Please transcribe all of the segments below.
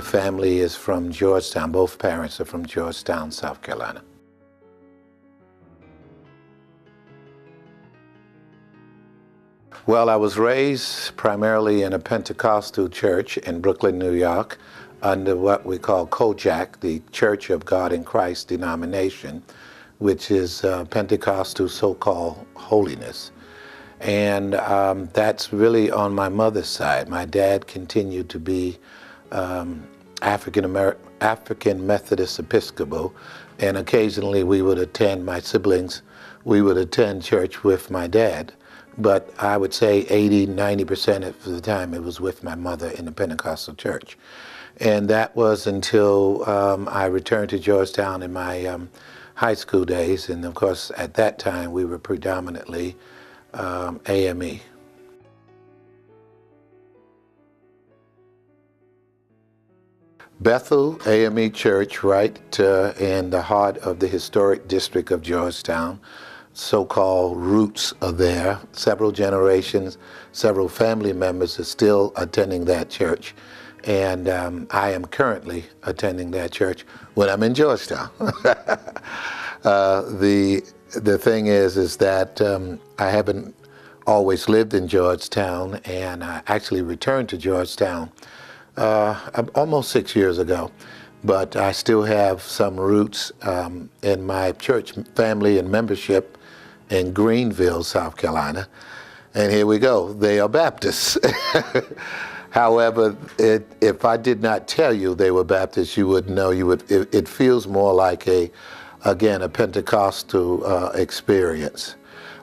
family is from Georgetown. Both parents are from Georgetown, South Carolina. Well, I was raised primarily in a Pentecostal church in Brooklyn, New York, under what we call COJAC, the Church of God in Christ denomination, which is Pentecostal so-called holiness. And that's really on my mother's side. My dad continued to be African Methodist Episcopal, and occasionally we would attend, my siblings, we would attend church with my dad. But I would say 80–90% of the time it was with my mother in the Pentecostal church. And that was until I returned to Georgetown in my high school days. And of course, at that time, we were predominantly AME. Bethel AME Church, right in the heart of the historic district of Georgetown. So-called roots are there. Several generations, several family members are still attending that church. And I am currently attending that church when I'm in Georgetown. The thing is that I haven't always lived in Georgetown, and I actually returned to Georgetown almost 6 years ago. But I still have some roots in my church family and membership in Greenville, South Carolina. And here we go, they are Baptists. However, if I did not tell you they were Baptists, you would know. It feels more like again, a Pentecostal experience.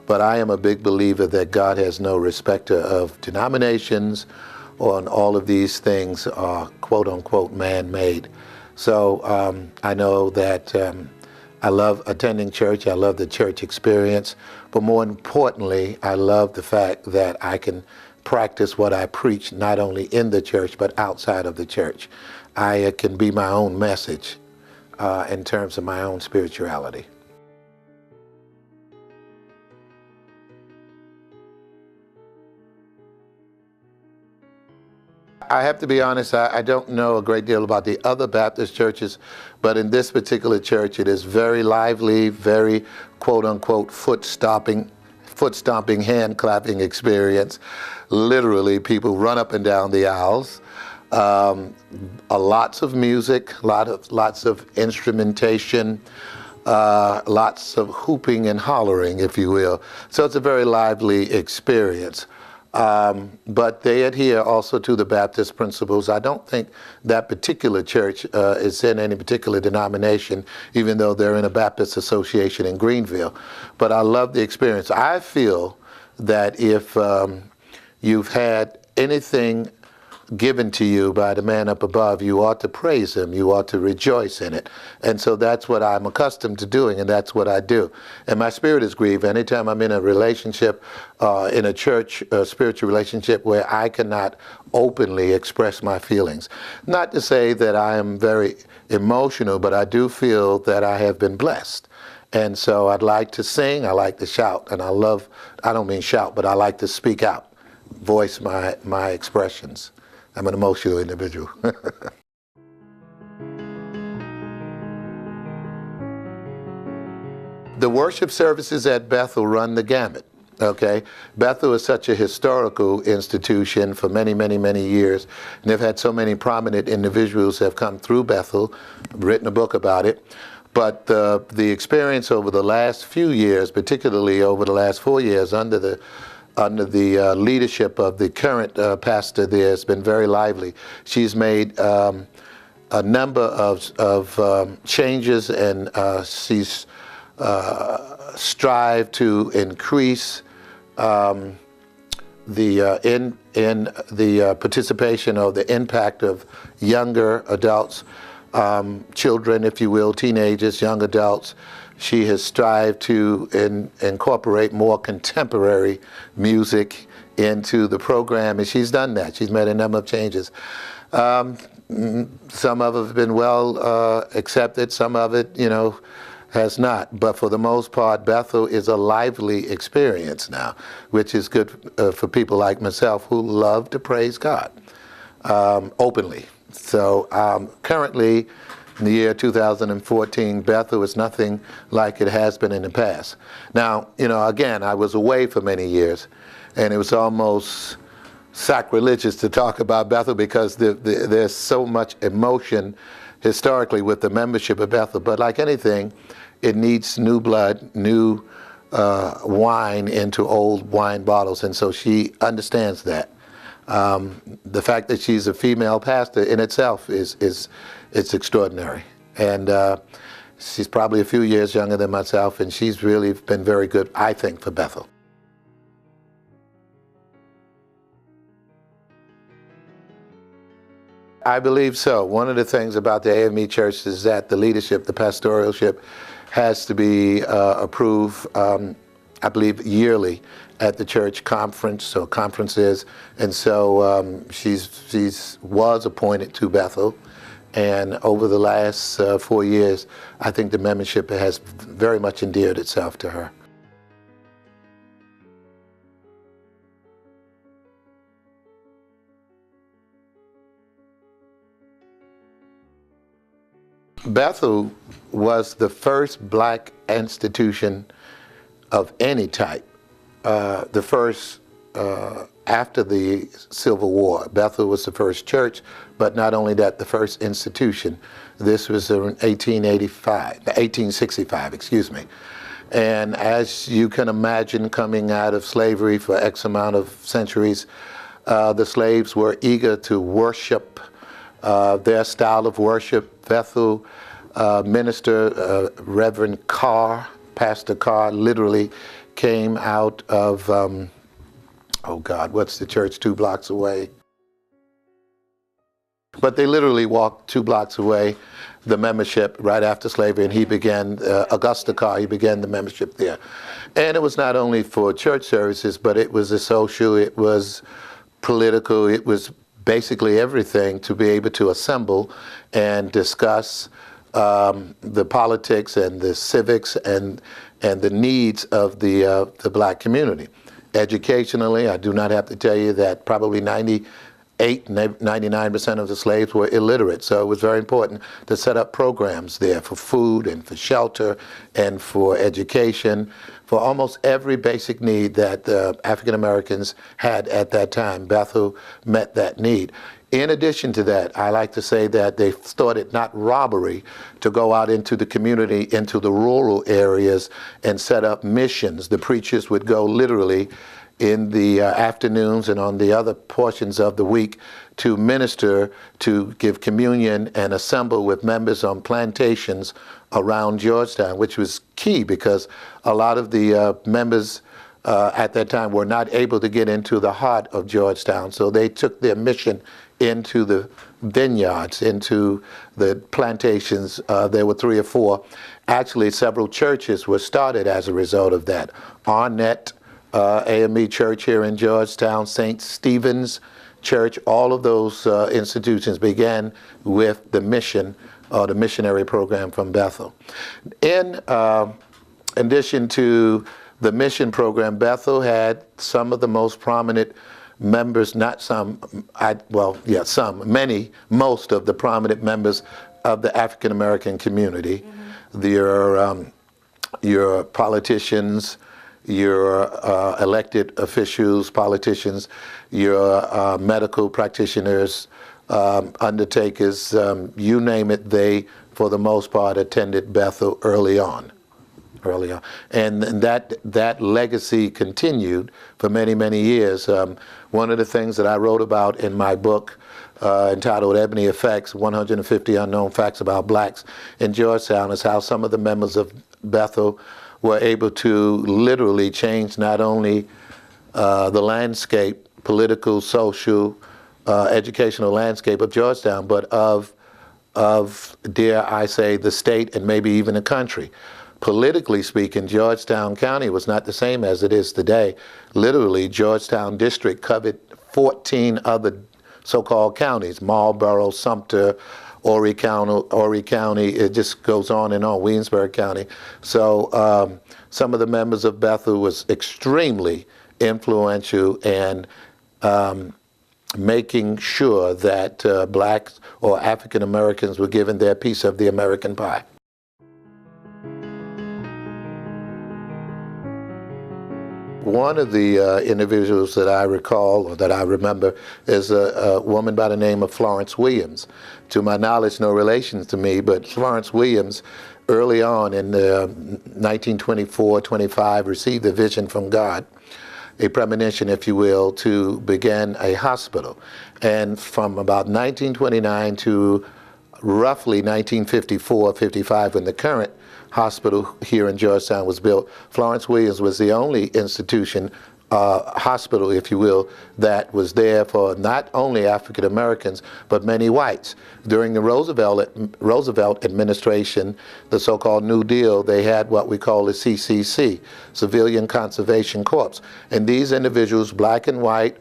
But I am a big believer that God has no respecter of denominations, and all of these things are quote unquote man-made. So I know that I love attending church, I love the church experience, but more importantly, I love the fact that I can practice what I preach not only in the church, but outside of the church. I can be my own message in terms of my own spirituality. I have to be honest, I don't know a great deal about the other Baptist churches, but in this particular church, it is very lively, very quote-unquote foot-stomping, hand-clapping experience. Literally, people run up and down the aisles. Lots of music, lots of instrumentation, lots of hooping and hollering, if you will. So it's a very lively experience. But they adhere also to the Baptist principles. I don't think that particular church is in any particular denomination, even though they're in a Baptist association in Greenville. But I love the experience. I feel that if you've had anything given to you by the man up above, you ought to praise him, you ought to rejoice in it. And so that's what I'm accustomed to doing, and that's what I do. And my spirit is grieved anytime I'm in a relationship, in a church, spiritual relationship where I cannot openly express my feelings. Not to say that I am very emotional, but I do feel that I have been blessed. And so I'd like to sing, I like to shout, and I don't mean shout, but I like to speak out, voice my expressions. I'm an emotional individual. The worship services at Bethel run the gamut, okay? Bethel is such a historical institution for many, many, many years. And they've had so many prominent individuals have come through Bethel, written a book about it. But the experience over the last few years, particularly over the last 4 years under the leadership of the current pastor there, has been very lively. She's made a number of changes, and she's strived to increase the participation or the impact of younger adults, children, if you will, teenagers, young adults. She has strived to incorporate more contemporary music into the program, and she's done that. She's made a number of changes. Some of it have been well accepted, some of it, has not. But for the most part, Bethel is a lively experience now, which is good for people like myself who love to praise God openly. So currently, in the year 2014, Bethel is nothing like it has been in the past. Now, again, I was away for many years, and it was almost sacrilegious to talk about Bethel because there's so much emotion historically with the membership of Bethel. But like anything, it needs new blood, new wine into old wine bottles, and so she understands that. The fact that she's a female pastor in itself it's extraordinary, and she's probably a few years younger than myself, and she's really been very good, I think, for Bethel. I believe so. One of the things about the AME Church is that the leadership, the pastoralship, has to be approved, I believe, yearly at the church conference or conferences, and so she's was appointed to Bethel, and over the last 4 years, I think the membership has very much endeared itself to her. Bethel was the first black institution of any type, the first after the Civil War. Bethel was the first church, but not only that, the first institution. This was in 1865, excuse me. And as you can imagine, coming out of slavery for X amount of centuries, the slaves were eager to worship their style of worship. Bethel minister, Reverend Carr, Pastor Carr, literally came out of, oh God, what's the church 2 blocks away? But they literally walked 2 blocks away, the membership right after slavery, and he began, Augusta Carr, he began the membership there. And it was not only for church services, but it was a social, it was political, it was basically everything to be able to assemble and discuss the politics and the civics and the needs of the black community. Educationally, I do not have to tell you that probably 99% of the slaves were illiterate, so it was very important to set up programs there for food and for shelter and for education, for almost every basic need that African Americans had at that time. Bethel met that need. In addition to that, I like to say that they thought it not robbery to go out into the community, into the rural areas, and set up missions. The preachers would go literally in the afternoons and on the other portions of the week to minister, to give communion and assemble with members on plantations around Georgetown, which was key because a lot of the members at that time were not able to get into the heart of Georgetown, so they took their mission into the vineyards, into the plantations. There were 3 or 4. Actually, several churches were started as a result of that. Arnett AME Church here in Georgetown, St. Stephen's Church, all of those institutions began with the mission or the missionary program from Bethel. In addition to the mission program, Bethel had some of the most prominent members, not some, most of the prominent members of the African American community. Mm-hmm. Your politicians, your elected officials, politicians, your medical practitioners, undertakers, you name it, they, for the most part, attended Bethel early on. And that legacy continued for many, many years. One of the things that I wrote about in my book entitled Ebony Effects, 150 Unknown Facts About Blacks in Georgetown, is how some of the members of Bethel were able to literally change not only the landscape, political, social, educational landscape of Georgetown, but of, dare I say, the state and maybe even the country. Politically speaking, Georgetown County was not the same as it is today. Literally, Georgetown District covered 14 other so-called counties: Marlboro, Sumter, Horry County, it just goes on and on, Williamsburg County. So some of the members of Bethel was extremely influential and making sure that blacks or African Americans were given their piece of the American pie. One of the individuals that I recall, or that I remember, is a woman by the name of Florence Williams. To my knowledge, no relation to me, but Florence Williams, early on in 1924-25, received a vision from God, a premonition, if you will, to begin a hospital. And from about 1929 to roughly 1954-55, when the current hospital here in Georgetown was built, Florence Williams was the only institution, hospital, if you will, that was there for not only African Americans, but many whites. During the Roosevelt administration, the so-called New Deal, they had what we call the CCC, Civilian Conservation Corps. And these individuals, black and white,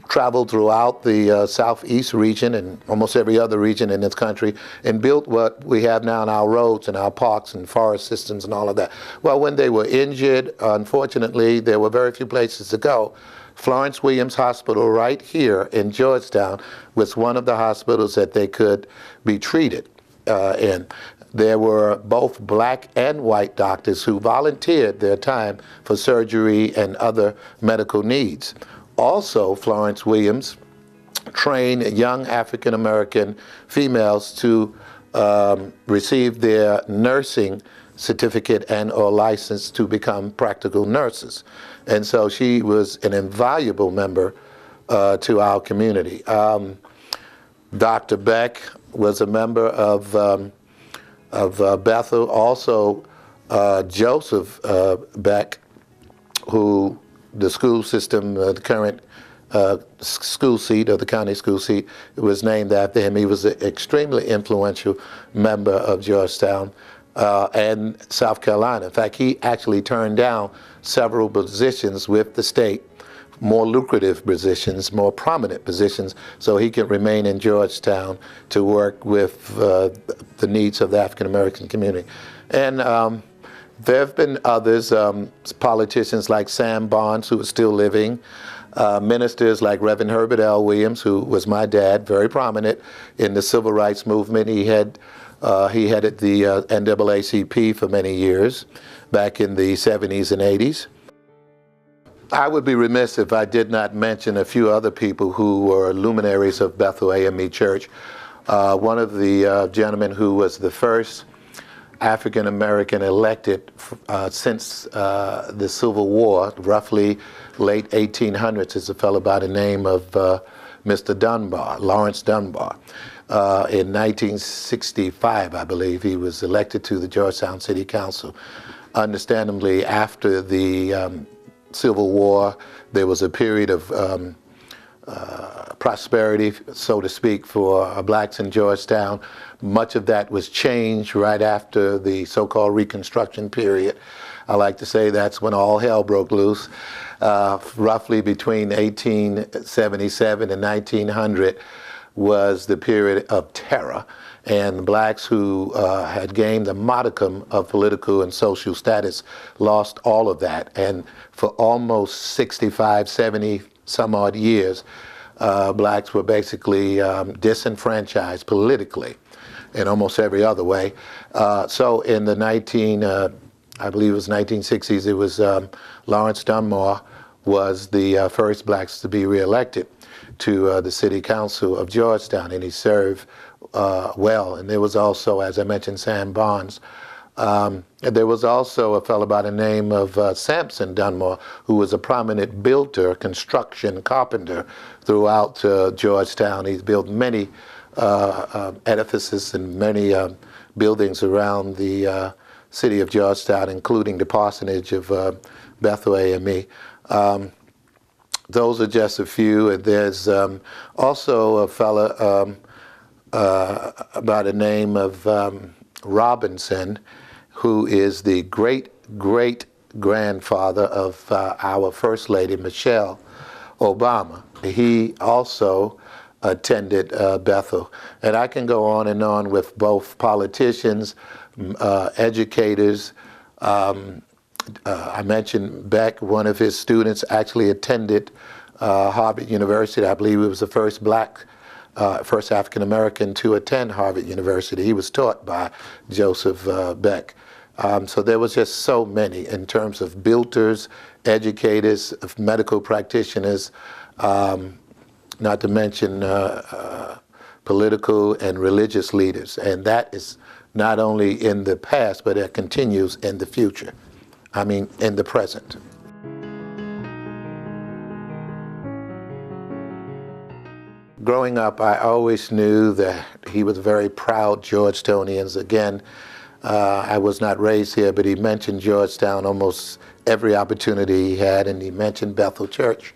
traveled throughout the southeast region and almost every other region in this country and built what we have now in our roads and our parks and forest systems and all of that. Well, when they were injured, unfortunately, there were very few places to go. Florence Williams Hospital right here in Georgetown was one of the hospitals that they could be treated in. There were both black and white doctors who volunteered their time for surgery and other medical needs. Also, Florence Williams trained young African American females to receive their nursing certificate and or license to become practical nurses. And so she was an invaluable member to our community. Dr. Beck was a member of Bethel. Also, Joseph Beck, who the school system, the current school seat, or the county school seat, was named after him. He was an extremely influential member of Georgetown and South Carolina. In fact, he actually turned down several positions with the state, more lucrative positions, more prominent positions, so he could remain in Georgetown to work with the needs of the African American community. And there have been others, politicians like Sam Barnes, who is still living, ministers like Reverend Herbert L. Williams, who was my dad, very prominent in the civil rights movement. He headed the NAACP for many years, back in the 70s and 80s. I would be remiss if I did not mention a few other people who were luminaries of Bethel AME Church. One of the gentlemen who was the first African American elected since the Civil War, roughly late 1800s, is a fellow by the name of Mr. Dunbar, Lawrence Dunbar. In 1965, I believe, he was elected to the Georgetown City Council. Understandably, after the Civil War, there was a period of prosperity, so to speak, for blacks in Georgetown. Much of that was changed right after the so-called Reconstruction period. I like to say that's when all hell broke loose. Roughly between 1877 and 1900 was the period of terror, and blacks who had gained a modicum of political and social status lost all of that. And for almost 65, 70 some odd years, blacks were basically disenfranchised politically in almost every other way. So in the I believe it was 1960s, it was Lawrence Dunbar was the first blacks to be reelected to the City Council of Georgetown, and he served well. And there was also, as I mentioned, Sam Barnes. There was also a fellow by the name of Sampson Dunbar, who was a prominent builder, construction carpenter throughout Georgetown. He's built many edifices and many buildings around the city of Georgetown, including the parsonage of Bethel AME. Those are just a few. And there's also a fellow by the name of Robinson, who is the great-great-grandfather of our First Lady, Michelle Obama. He also attended Bethel. And I can go on and on with both politicians, educators. I mentioned Beck, one of his students actually attended Harvard University. I believe he was the first first African American to attend Harvard University. He was taught by Joseph Beck. So there was just so many in terms of builders, educators, medical practitioners, not to mention political and religious leaders. And that is not only in the past, but it continues in the future. I mean, in the present. Growing up, I always knew that he was very proud Georgetownians. Again, I was not raised here, but he mentioned Georgetown almost every opportunity he had, and he mentioned Bethel Church.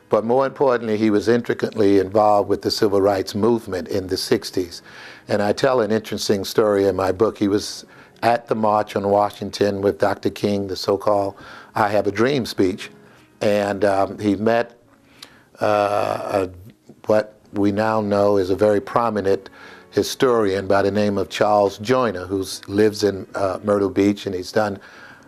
But more importantly, he was intricately involved with the civil rights movement in the 60s. And I tell an interesting story in my book. He was at the March on Washington with Dr. King, the so-called I Have a Dream speech, and he met what we now know is a very prominent historian by the name of Charles Joyner, who lives in Myrtle Beach, and he's done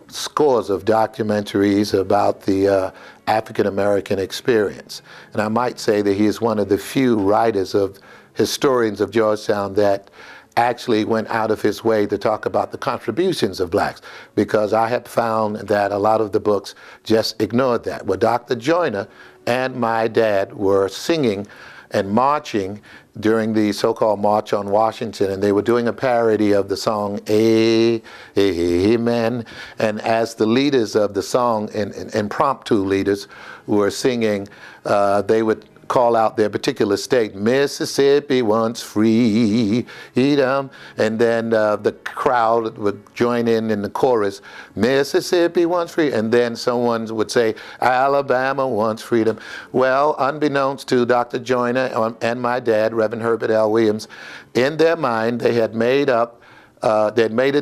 scores of documentaries about the African American experience. And I might say that he is one of the few writers of historians of Georgetown that actually went out of his way to talk about the contributions of blacks, because I have found that a lot of the books just ignored that. Well, Dr. Joyner and my dad were singing and marching during the so-called March on Washington, and they were doing a parody of the song Amen. And as the leaders of the song, impromptu leaders, were singing, they would call out their particular state, Mississippi once freedom, and then the crowd would join in the chorus, Mississippi once free, and then someone would say, Alabama once freedom. Well, unbeknownst to Dr. Joyner and my dad, Reverend Herbert L. Williams, in their mind they had made a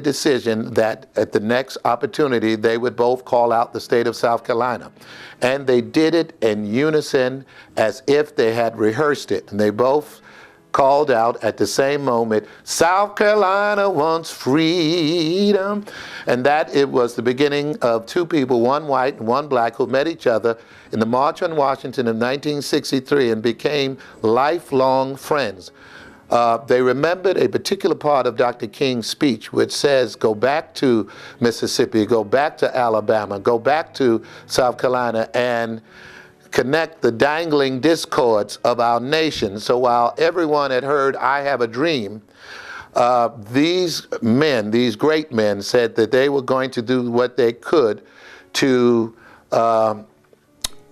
decision that at the next opportunity they would both call out the state of South Carolina. And they did it in unison as if they had rehearsed it. And they both called out at the same moment, South Carolina wants freedom. And that it was the beginning of two people, one white and one black, who met each other in the March on Washington of 1963 and became lifelong friends. They remembered a particular part of Dr. King's speech, which says, go back to Mississippi, go back to Alabama, go back to South Carolina, and connect the dangling discords of our nation. So while everyone had heard, I have a dream, these men, these great men, said that they were going to do what they could to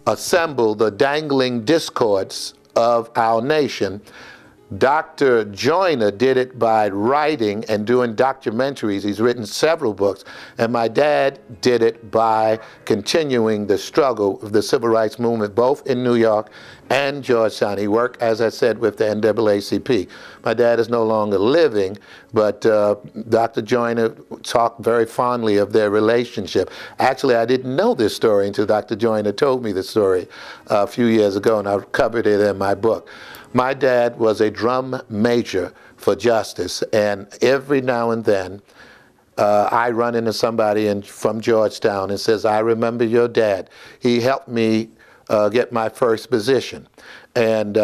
assemble the dangling discords of our nation. Dr. Joyner did it by writing and doing documentaries. He's written several books. And my dad did it by continuing the struggle of the civil rights movement, both in New York and Georgetown. He worked, as I said, with the NAACP. My dad is no longer living, but Dr. Joyner talked very fondly of their relationship. Actually, I didn't know this story until Dr. Joyner told me the story a few years ago, and I covered it in my book. My dad was a drum major for justice, and every now and then I run into somebody from Georgetown and says, I remember your dad. He helped me get my first position. And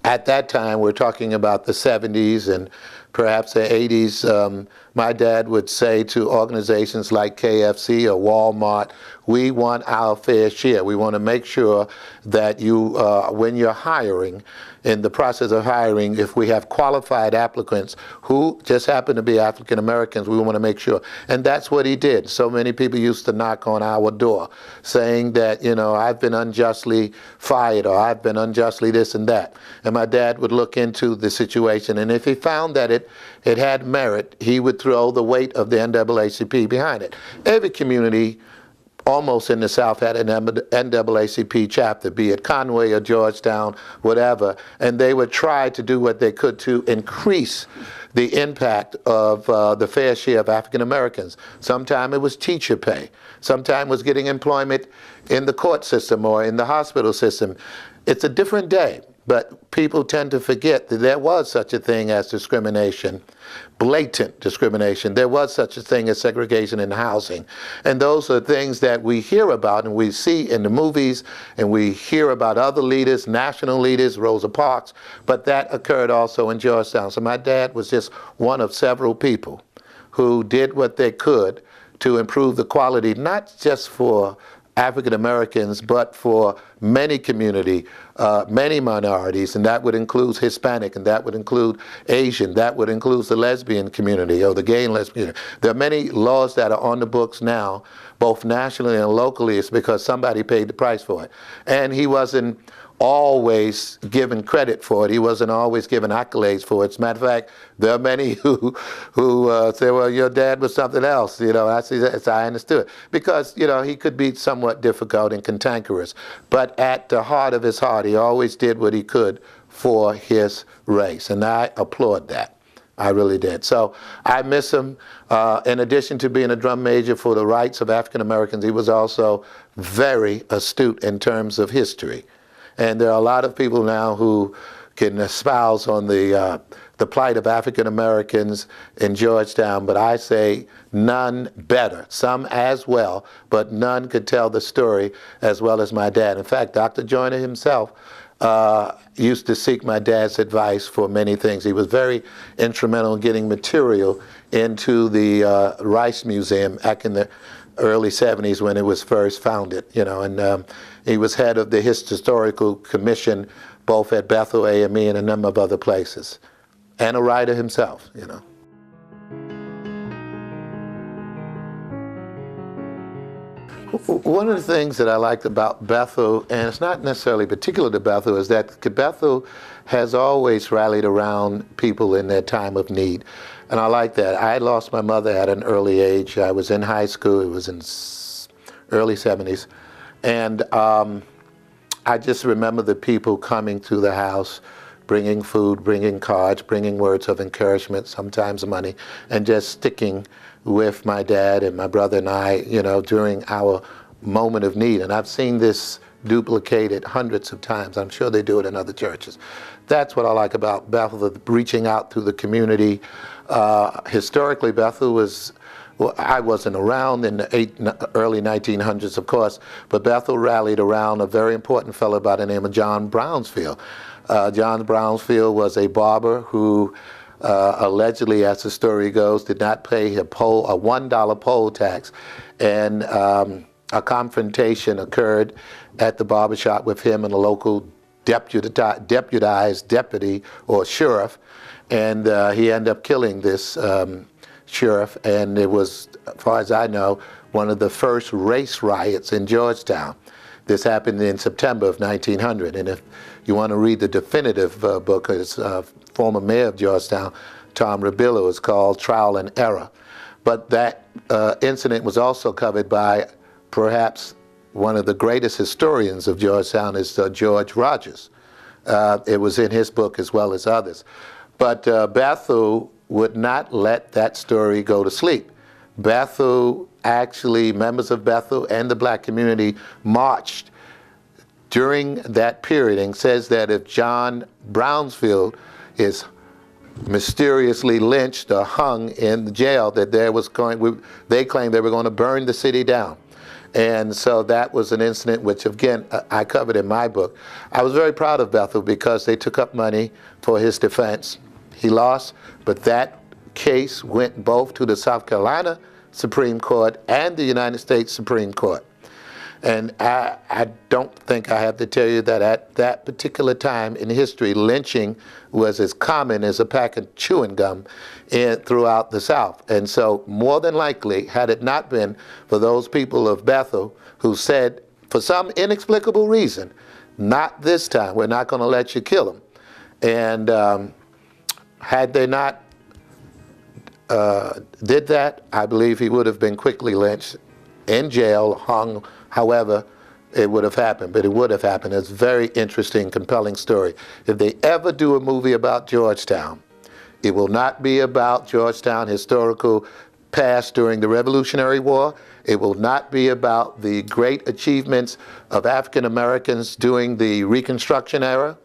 at that time, we're talking about the 70s and perhaps the 80s, my dad would say to organizations like KFC or Walmart, we want our fair share. We want to make sure that you, when you're hiring, in the process of hiring, if we have qualified applicants who just happen to be African Americans, we want to make sure. And that's what he did. So many people used to knock on our door saying that, you know, I've been unjustly fired, or I've been unjustly this and that. And my dad would look into the situation, and if he found that it had merit, he would throw the weight of the NAACP behind it. Every community almost in the South had an NAACP chapter, be it Conway or Georgetown, whatever, and they would try to do what they could to increase the impact of the fair share of African Americans. Sometimes it was teacher pay. Sometimes it was getting employment in the court system or in the hospital system. It's a different day. But people tend to forget that there was such a thing as discrimination, blatant discrimination. There was such a thing as segregation in housing. And those are things that we hear about and we see in the movies, and we hear about other leaders, national leaders, Rosa Parks, but that occurred also in Georgetown. So my dad was just one of several people who did what they could to improve the quality, not just for African Americans, but for many community, many minorities, and that would include Hispanic, and that would include Asian, that would include the lesbian community or the gay and lesbian community. There are many laws that are on the books now, both nationally and locally. It's because somebody paid the price for it. And he wasn't always given credit for it. He wasn't always given accolades for it. As a matter of fact, there are many who say, well, your dad was something else. You know, I understood. Because, you know, he could be somewhat difficult and cantankerous. But at the heart of his heart, he always did what he could for his race. And I applaud that. I really did. So I miss him. In addition to being a drum major for the rights of African Americans, he was also very astute in terms of history. And there are a lot of people now who can espouse on the plight of African Americans in Georgetown, but I say none better. Some as well, but none could tell the story as well as my dad. In fact, Dr. Joyner himself used to seek my dad's advice for many things. He was very instrumental in getting material into the Rice Museum back in the early 70s when it was first founded, you know, and he was head of the historical commission both at Bethel AME and a number of other places, and a writer himself, you know. One of the things that I liked about Bethel, and it's not necessarily particular to Bethel, is that Bethel has always rallied around people in their time of need. And I like that. I lost my mother at an early age. I was in high school. It was in early 70s. And I just remember the people coming to the house, bringing food, bringing cards, bringing words of encouragement, sometimes money, and just sticking with my dad and my brother and I, you know, during our moment of need. And I've seen this duplicated hundreds of times. I'm sure they do it in other churches. That's what I like about Bethel, the reaching out to the community. Historically, Bethel was, well, I wasn't around in the early 1900s, of course, but Bethel rallied around a very important fellow by the name of John Brownsville. John Brownsville was a barber who allegedly, as the story goes, did not pay a $1 poll tax. And a confrontation occurred at the barbershop with him and a local deputized deputy or sheriff, and he ended up killing this sheriff, and it was, as far as I know, one of the first race riots in Georgetown. This happened in September of 1900, and if you want to read the definitive book, it's former mayor of Georgetown, Tom Rabillo, is called Trial and Error. But that incident was also covered by perhaps one of the greatest historians of Georgetown, is George Rogers. It was in his book as well as others. But Bethel would not let that story go to sleep. Bethel, actually, members of Bethel and the black community marched during that period, and says that if John Brownsville is mysteriously lynched or hung in the jail, that they claimed they were going to burn the city down. And so that was an incident which, again, I covered in my book. I was very proud of Bethel because they took up money for his defense. He lost, but that case went both to the South Carolina Supreme Court and the United States Supreme Court. And I don't think I have to tell you that at that particular time in history, lynching was as common as a pack of chewing gum throughout the South. And so more than likely, had it not been for those people of Bethel who said, for some inexplicable reason, not this time, we're not going to let you kill him. And had they not did that, I believe he would have been quickly lynched, in jail, hung. However, it would have happened, but it would have happened. It's a very interesting, compelling story. If they ever do a movie about Georgetown, it will not be about Georgetown historical past during the Revolutionary War. It will not be about the great achievements of African Americans during the Reconstruction era,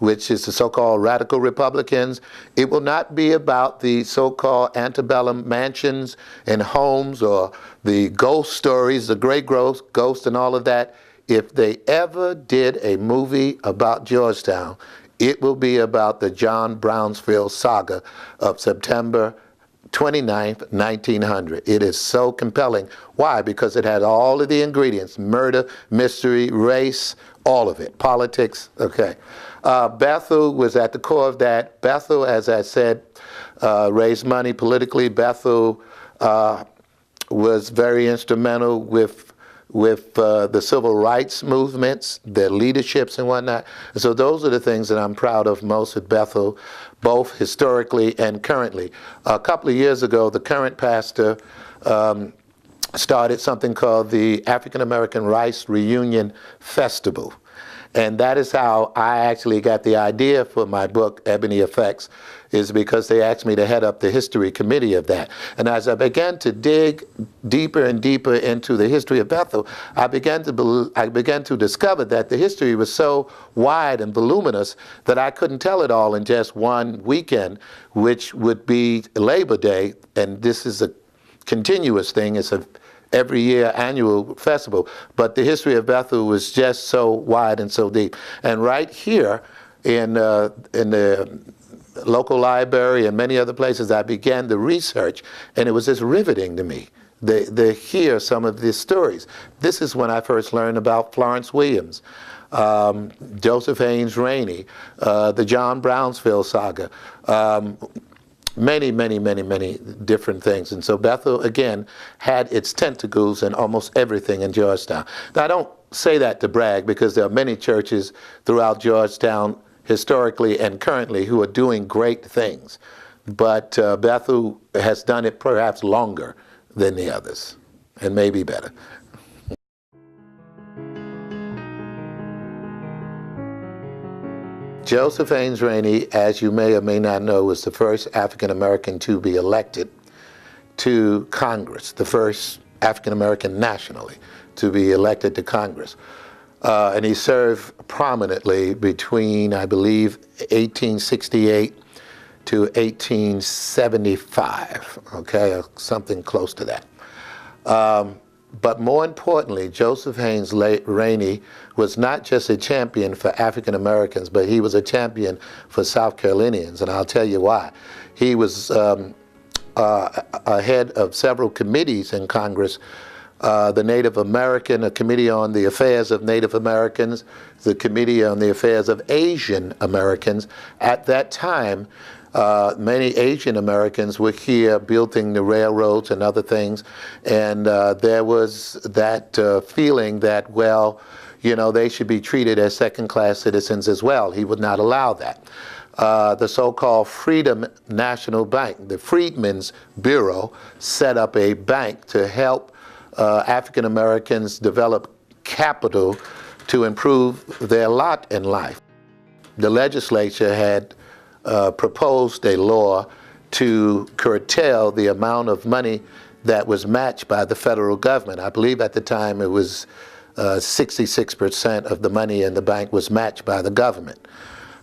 which is the so-called radical Republicans. It will not be about the so-called antebellum mansions and homes or the ghost stories, the great ghost and all of that. If they ever did a movie about Georgetown, it will be about the John Brownsville saga of September 29th, 1900. It is so compelling. Why? Because it had all of the ingredients: murder, mystery, race, all of it, politics. Okay. Bethel was at the core of that. Bethel, as I said, raised money politically. Bethel was very instrumental with the civil rights movements, their leaderships and whatnot. So those are the things that I'm proud of most at Bethel, both historically and currently. A couple of years ago, the current pastor started something called the African American Rice Reunion Festival. And that is how I actually got the idea for my book, Ebony Effects, is because they asked me to head up the history committee of that. And as I began to dig deeper and deeper into the history of Bethel, I began to discover that the history was so wide and voluminous that I couldn't tell it all in just one weekend, which would be Labor Day. And this is a continuous thing. It's a every year annual festival, but the history of Bethel was just so wide and so deep. And right here in the local library and many other places, I began the research, and it was just riveting to me to hear some of these stories. This is when I first learned about Florence Williams, Joseph Haynes Rainey, the John Brownsville saga, many different things. And so Bethel, again, had its tentacles in almost everything in Georgetown. Now, I don't say that to brag, because there are many churches throughout Georgetown, historically and currently, who are doing great things. But Bethel has done it perhaps longer than the others, and maybe better. Joseph Haynes Rainey, as you may or may not know, was the first African American to be elected to Congress, the first African American nationally to be elected to Congress. And he served prominently between, I believe, 1868 to 1875, okay, or something close to that. But more importantly, Joseph Haynes Rainey was not just a champion for African Americans, but he was a champion for South Carolinians, and I'll tell you why. He was ahead of several committees in Congress, the Native American, a committee on the affairs of Native Americans, the committee on the affairs of Asian Americans. At that time, many Asian Americans were here building the railroads and other things, and there was that feeling that, well, you know, they should be treated as second-class citizens as well. He would not allow that. The so-called Freedom National Bank, the Freedmen's Bureau, set up a bank to help African Americans develop capital to improve their lot in life. The legislature had proposed a law to curtail the amount of money that was matched by the federal government. I believe at the time it was 66% of the money in the bank was matched by the government.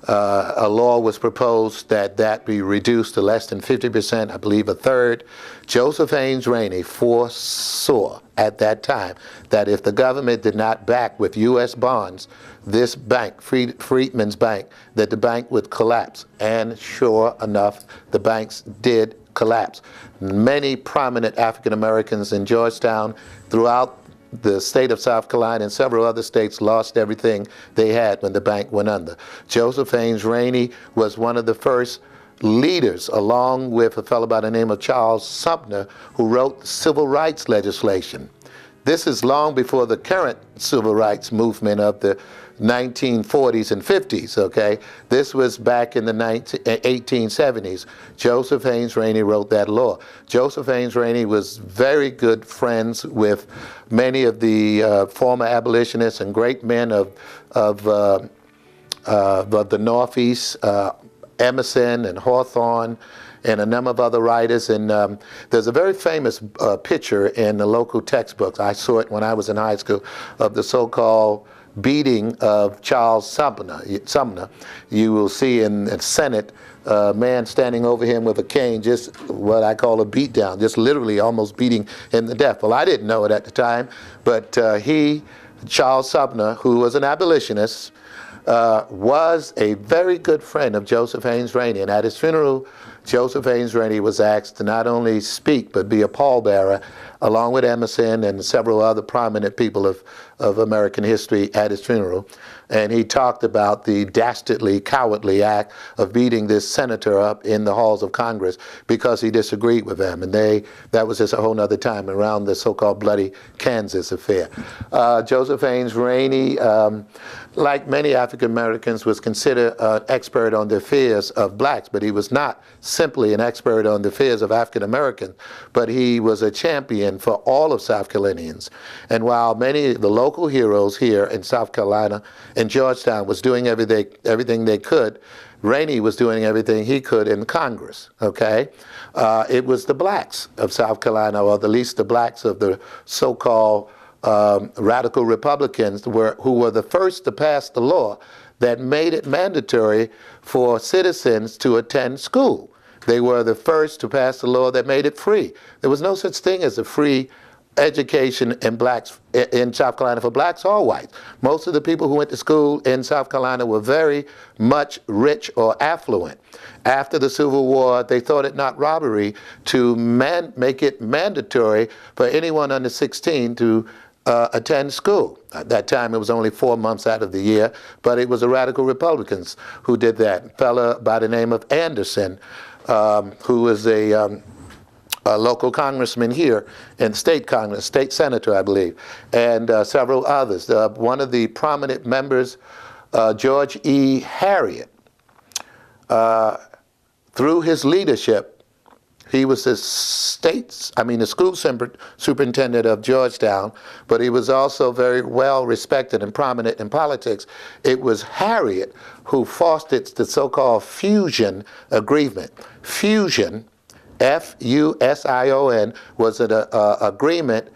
A law was proposed that be reduced to less than 50%, I believe a third. Joseph Haynes Rainey foresaw at that time that if the government did not back with U.S. bonds this bank, Freedmen's Bank, that the bank would collapse. And sure enough, the banks did collapse. Many prominent African Americans in Georgetown, throughout the state of South Carolina and several other states, lost everything they had when the bank went under. Joseph Haynes Rainey was one of the first leaders, along with a fellow by the name of Charles Sumner, who wrote civil rights legislation. This is long before the current civil rights movement of the 1940s and 50s, okay? This was back in the 1870s. Joseph Haynes Rainey wrote that law. Joseph Haynes Rainey was very good friends with many of the former abolitionists and great men of the Northeast, Emerson and Hawthorne, and a number of other writers. And there's a very famous picture in the local textbooks. I saw it when I was in high school, of the so-called beating of Charles Sumner. You will see in the Senate a man standing over him with a cane, just what I call a beat down, just literally almost beating him to death. Well, I didn't know it at the time, but Charles Sumner, who was an abolitionist, was a very good friend of Joseph Haynes Rainey. And at his funeral, Joseph Haynes Rainey was asked to not only speak, but be a pallbearer, along with Emerson and several other prominent people of American history at his funeral. And he talked about the dastardly, cowardly act of beating this senator up in the halls of Congress because he disagreed with them. And that was just a whole nother time around the so-called bloody Kansas affair. Joseph Haynes Rainey, like many African Americans, was considered an expert on the affairs of blacks, but he was not simply an expert on the affairs of African Americans, but he was a champion for all of South Carolinians. And while many of the local heroes here in South Carolina and Georgetown was doing everything they could, Rainey was doing everything he could in Congress, okay? It was the blacks of South Carolina, or at least the blacks of the so-called radical Republicans who were the first to pass the law that made it mandatory for citizens to attend school. They were the first to pass the law that made it free. There was no such thing as a free education in South Carolina for blacks or whites. Most of the people who went to school in South Carolina were very much rich or affluent. After the Civil War, they thought it not robbery to make it mandatory for anyone under 16 to attend school. At that time, it was only 4 months out of the year, but it was the radical Republicans who did that. A fella by the name of Anderson, who was a local congressman here in state Congress, state senator, I believe, and several others. One of the prominent members, George E. Harriet, through his leadership, he was the school superintendent of Georgetown, but he was also very well respected and prominent in politics. It was Harriet who fostered the so-called Fusion Agreement. Fusion, F-U-S-I-O-N, was an agreement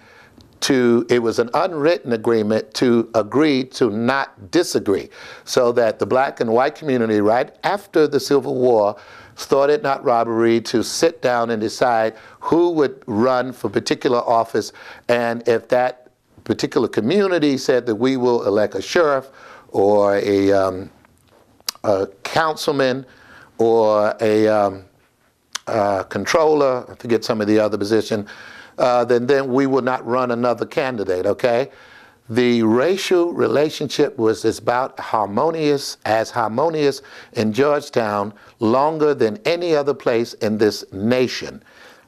it was an unwritten agreement to agree to not disagree, so that the black and white community right after the Civil War thought it not robbery to sit down and decide who would run for particular office, and if that particular community said that we will elect a sheriff or a councilman or a controller, I forget some of the other position, then we will not run another candidate, okay? The racial relationship was about harmonious in Georgetown longer than any other place in this nation.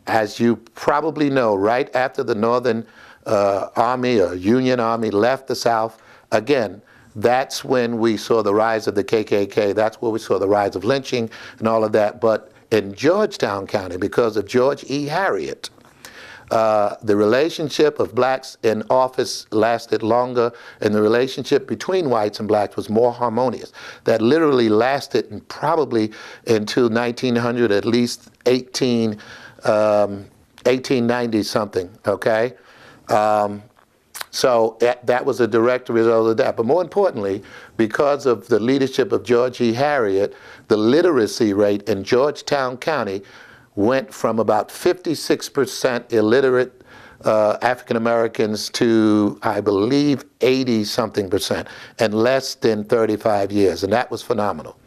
As you probably know, right after the Northern Army or Union Army left the South, again, that's when we saw the rise of the KKK. That's where we saw the rise of lynching and all of that. But in Georgetown County, because of George E. Harriet, the relationship of blacks in office lasted longer, and the relationship between whites and blacks was more harmonious. That literally lasted probably until 1900, at least 1890 something, okay? So that was a direct result of that. But more importantly, because of the leadership of George E. Harriet, the literacy rate in Georgetown County went from about 56% illiterate African Americans to, I believe, 80-something% in less than 35 years, and that was phenomenal.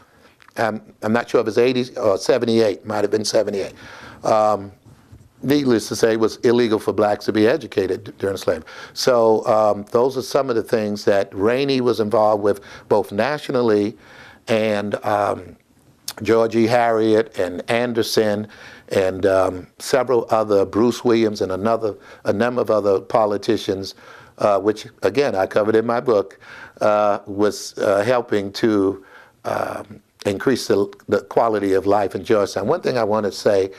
I'm not sure if it's 80 or 78, might have been 78. Needless to say, it was illegal for blacks to be educated during slavery. So those are some of the things that Rainey was involved with, both nationally, and George E. Harriet and Anderson and several other, Bruce Williams and a number of other politicians, which again I covered in my book, was helping to increase the quality of life in Georgetown. One thing I want to say,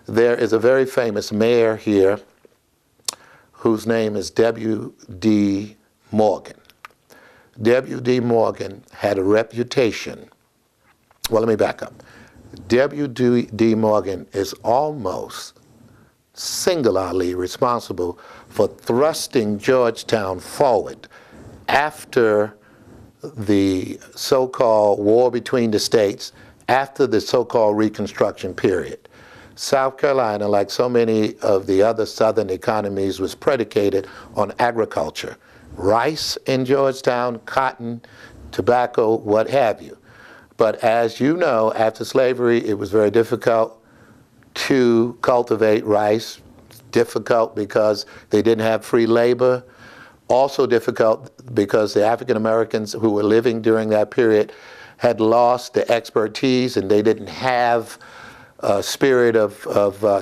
there is a very famous mayor here whose name is W.D. Morgan. W.D. Morgan had a reputation. Well, let me back up. W.D. Morgan is almost singularly responsible for thrusting Georgetown forward after the so-called war between the states after the so-called Reconstruction period. South Carolina, like so many of the other southern economies, was predicated on agriculture. Rice in Georgetown, cotton, tobacco, what have you. But as you know, after slavery, it was very difficult to cultivate rice. Difficult because they didn't have free labor. Also difficult because the African Americans who were living during that period had lost the expertise, and they didn't have a spirit of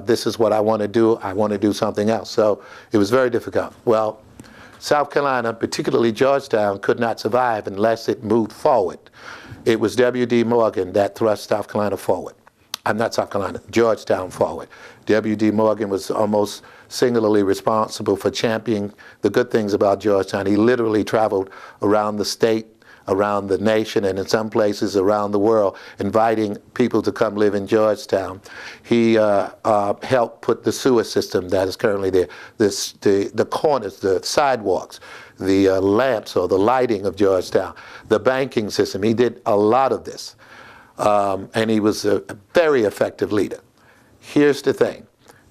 this is what I want to do something else. So it was very difficult. Well, South Carolina, particularly Georgetown, could not survive unless it moved forward. It was W.D. Morgan that thrust South Carolina forward. I'm not South Carolina, Georgetown forward. W.D. Morgan was almost singularly responsible for championing the good things about Georgetown. He literally traveled around the state, around the nation, and in some places around the world, inviting people to come live in Georgetown. He helped put the sewer system that is currently there, the corners, the sidewalks, the lamps or the lighting of Georgetown, the banking system. He did a lot of this. And he was a very effective leader. Here's the thing.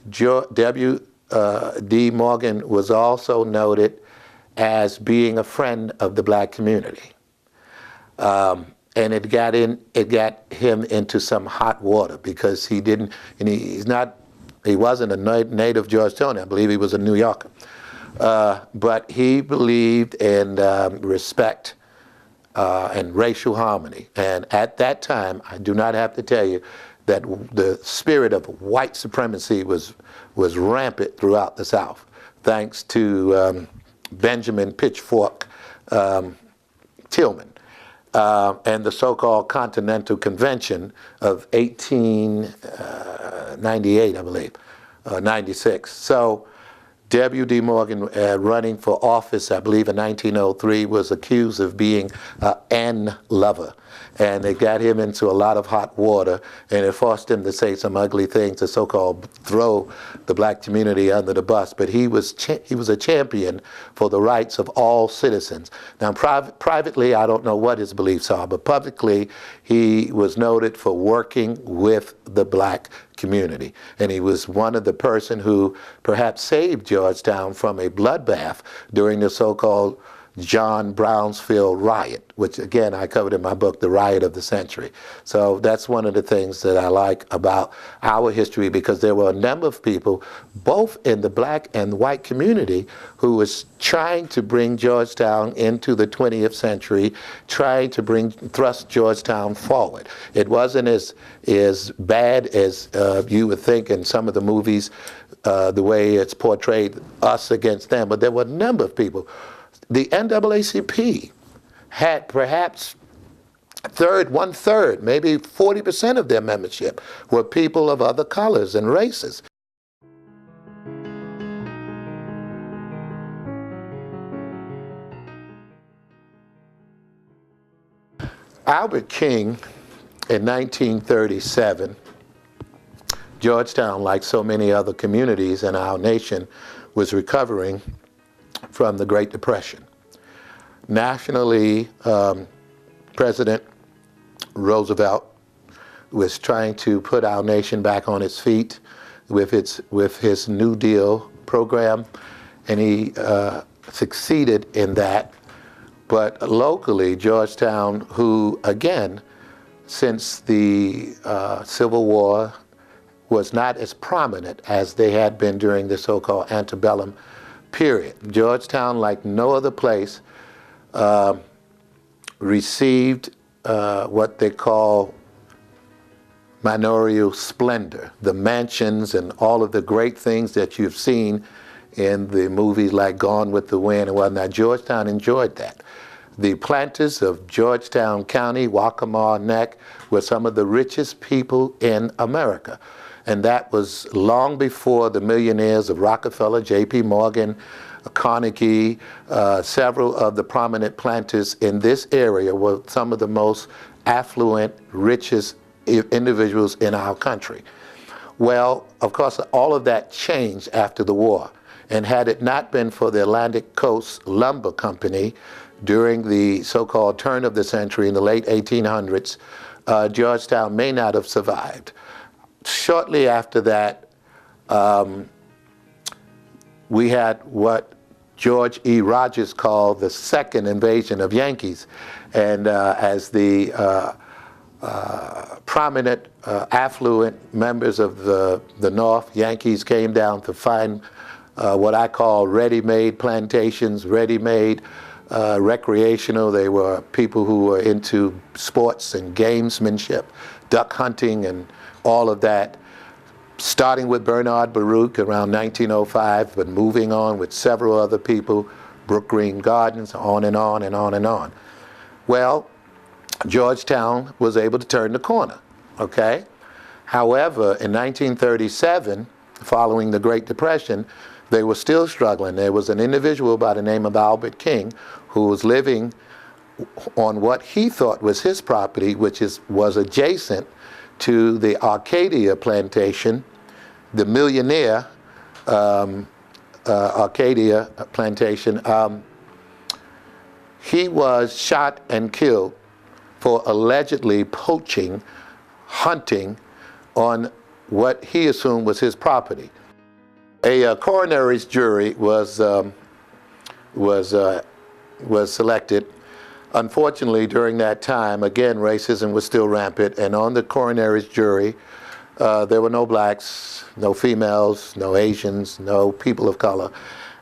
W.D. Morgan was also noted as being a friend of the black community. And it got him into some hot water because he wasn't a native Georgetownian. I believe he was a New Yorker. But he believed in respect and racial harmony. And at that time, I do not have to tell you that the spirit of white supremacy was rampant throughout the South, thanks to Benjamin Pitchfork Tillman and the so-called Continental Convention of 1898, I believe, 96. So W.D. Morgan, running for office, I believe in 1903, was accused of being an lover. And it got him into a lot of hot water, and it forced him to say some ugly things to so-called throw the black community under the bus. But he was a champion for the rights of all citizens. Now, privately, I don't know what his beliefs are, but publicly, he was noted for working with the black community. And he was one of the person who perhaps saved Georgetown from a bloodbath during the so-called John Brownsville riot, which again I covered in my book, The Riot of the Century. So that's one of the things that I like about our history, because there were a number of people, both in the black and white community, who was trying to bring Georgetown into the 20th century, trying to thrust Georgetown forward. It wasn't as bad as you would think in some of the movies, the way it's portrayed, us against them, but there were a number of people. The NAACP had perhaps one third, maybe 40% of their membership were people of other colors and races. Albert King, in 1937, Georgetown, like so many other communities in our nation, was recovering from the Great Depression. Nationally, President Roosevelt was trying to put our nation back on its feet with his New Deal program, and he succeeded in that. But locally, Georgetown, who again, since the Civil War, was not as prominent as they had been during the so-called antebellum period. Georgetown, like no other place, received what they call manorial splendor, the mansions and all of the great things that you've seen in the movies like Gone with the Wind and whatnot. Georgetown enjoyed that. The planters of Georgetown County, Waccamaw Neck, were some of the richest people in America. And that was long before the millionaires of Rockefeller, J.P. Morgan, Carnegie, several of the prominent planters in this area were some of the most affluent, richest individuals in our country. Well, of course, all of that changed after the war. And had it not been for the Atlantic Coast Lumber Company, during the so-called turn of the century in the late 1800s, Georgetown may not have survived. Shortly after that, we had what George E. Rogers called the second invasion of Yankees. And as the prominent, affluent members of the North, Yankees came down to find what I call ready-made plantations, ready-made recreational. They were people who were into sports and gamesmanship, duck hunting and all of that, starting with Bernard Baruch around 1905, but moving on with several other people, Brook Green Gardens, on and on and on and on. Well, Georgetown was able to turn the corner, okay? However, in 1937, following the Great Depression, they were still struggling. There was an individual by the name of Albert King who was living on what he thought was his property, which was adjacent to the Arcadia plantation, the millionaire Arcadia plantation. He was shot and killed for allegedly poaching, hunting on what he assumed was his property. A coroner's jury was selected. Unfortunately, during that time, again, racism was still rampant, and on the coroner's jury, there were no blacks, no females, no Asians, no people of color.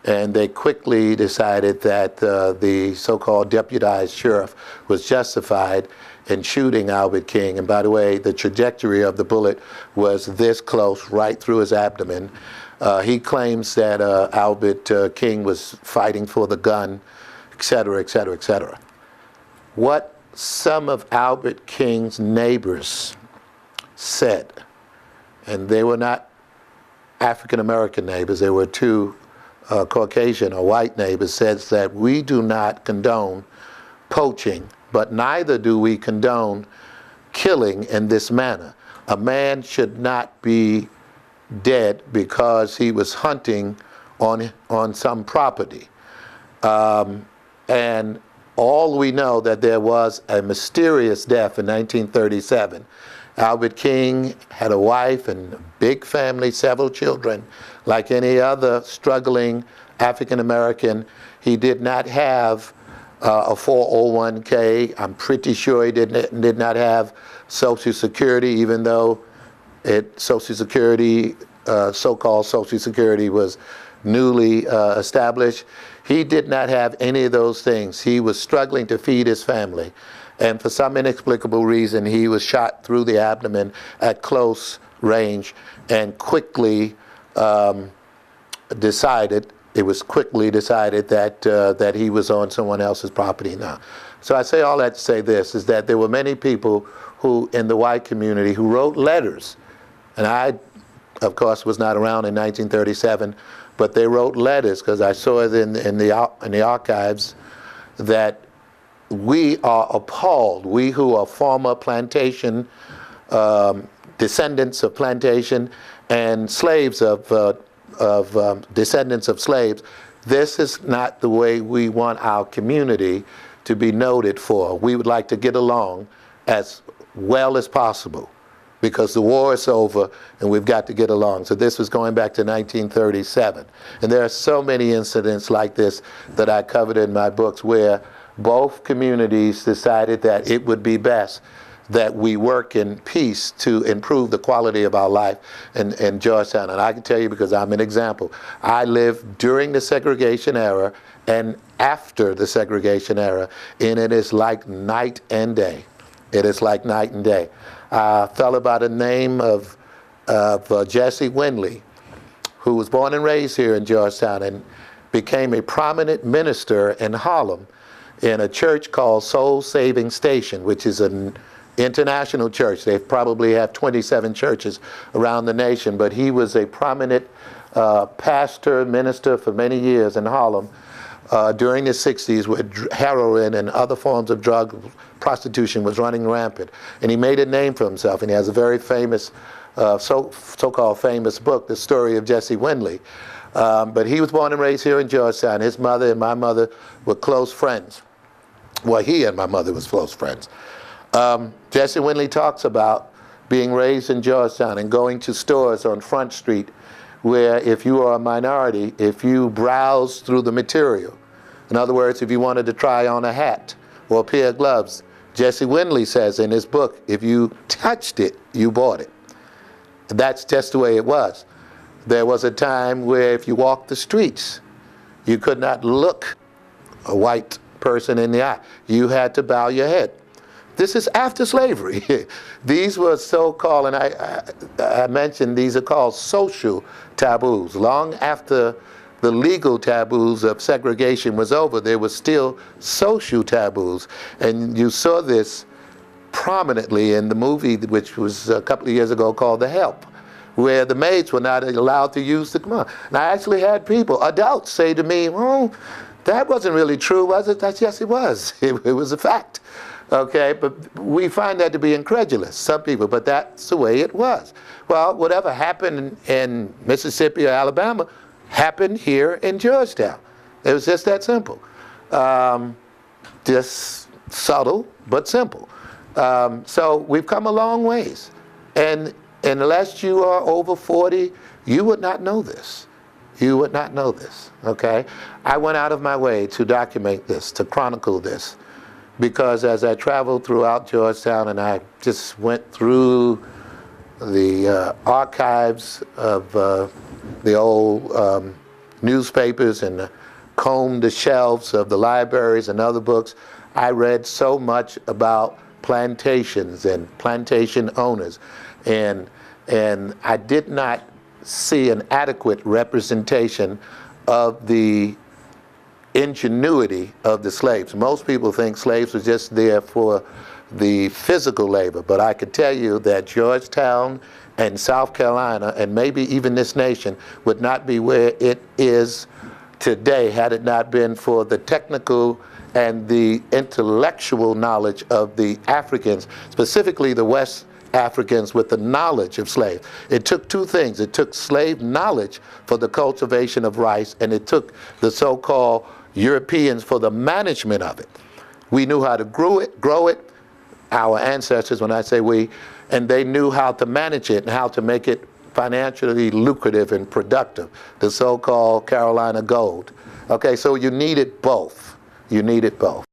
And they quickly decided that the so-called deputized sheriff was justified in shooting Albert King. And by the way, the trajectory of the bullet was this close, right through his abdomen. He claims that Albert King was fighting for the gun, et cetera, et cetera, et cetera. What some of Albert King's neighbors said, and they were not African-American neighbors, they were two Caucasian or white neighbors, says that we do not condone poaching, but neither do we condone killing in this manner. A man should not be dead because he was hunting on some property. And all we know that there was a mysterious death in 1937. Albert King had a wife and a big family, several children. Like any other struggling African American, he did not have a 401k. I'm pretty sure he did not have Social Security, even though Social Security, so-called Social Security, was newly established. He did not have any of those things. He was struggling to feed his family. And for some inexplicable reason, he was shot through the abdomen at close range and quickly decided that he was on someone else's property now. So I say all that to say this, is that there were many people who, in the white community, who wrote letters. And I, of course, was not around in 1937, but they wrote letters, because I saw it in the archives, that we are appalled, we who are former plantation, descendants of plantation and slaves of descendants of slaves. This is not the way we want our community to be noted for. We would like to get along as well as possible, because the war is over and we've got to get along. So this was going back to 1937. And there are so many incidents like this that I covered in my books, where both communities decided that it would be best that we work in peace to improve the quality of our life in Georgetown. And I can tell you, because I'm an example, I lived during the segregation era and after the segregation era, and it is like night and day. It is like night and day. A fellow by the name of Jesse Windley, who was born and raised here in Georgetown and became a prominent minister in Harlem in a church called Soul Saving Station, which is an international church. They probably have 27 churches around the nation, but he was a prominent pastor, minister for many years in Harlem during the 60s, where heroin and other forms of drug prostitution was running rampant. And he made a name for himself, and he has a very famous, so-called famous book, The Story of Jesse Windley. But he was born and raised here in Georgetown. His mother and my mother were close friends. Well, he and my mother was close friends. Jesse Winley talks about being raised in Georgetown and going to stores on Front Street where if you are a minority, if you browse through the material, in other words, if you wanted to try on a hat or a pair of gloves, Jesse Winley says in his book, if you touched it, you bought it. That's just the way it was. There was a time where if you walked the streets, you could not look a white person in the eye. You had to bow your head. This is after slavery. These were so-called, and I mentioned these are called social taboos. Long after the legal taboos of segregation was over, there were still social taboos. And you saw this prominently in the movie, which was a couple of years ago, called The Help, where the maids were not allowed to use the command. And I actually had people, adults, say to me, "Oh, that wasn't really true, was it?" Yes, it was. It was a fact. Okay, but we find that to be incredulous, some people, but that's the way it was. Well, whatever happened in Mississippi or Alabama happened here in Georgetown. It was just that simple. Just subtle, but simple. So we've come a long ways. And unless you are over 40, you would not know this. You would not know this, okay? I went out of my way to document this, to chronicle this, because as I traveled throughout Georgetown and I just went through the archives of the old newspapers and combed the shelves of the libraries and other books, I read so much about plantations and plantation owners. And I did not see an adequate representation of the ingenuity of the slaves. Most people think slaves were just there for the physical labor, but I could tell you that Georgetown and South Carolina, and maybe even this nation, would not be where it is today had it not been for the technical and the intellectual knowledge of the Africans, specifically the West Africans with the knowledge of slaves. It took two things. It took slave knowledge for the cultivation of rice, and it took the so-called Europeans for the management of it. We knew how to grow it, our ancestors, when I say we, and they knew how to manage it and how to make it financially lucrative and productive, the so-called Carolina gold. Okay, so you needed both. You needed both.